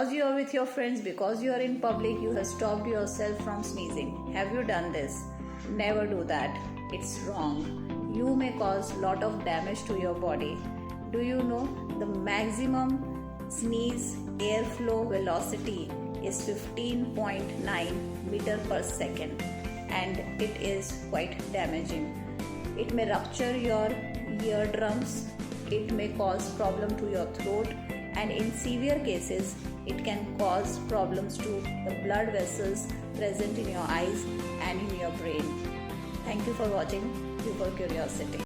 because you are with your friends, because you are in public, you have stopped yourself from sneezing. Have you done this? Never do that. It's wrong. You may cause lot of damage to your body. Do you know the maximum sneeze airflow velocity is 15.9 meter per second, and it is quite damaging. It may rupture your eardrums, it may cause problem to your throat, and in severe cases it can cause problems to the blood vessels present in your eyes and in your brain. Thank you for watching Q4 Curiosity.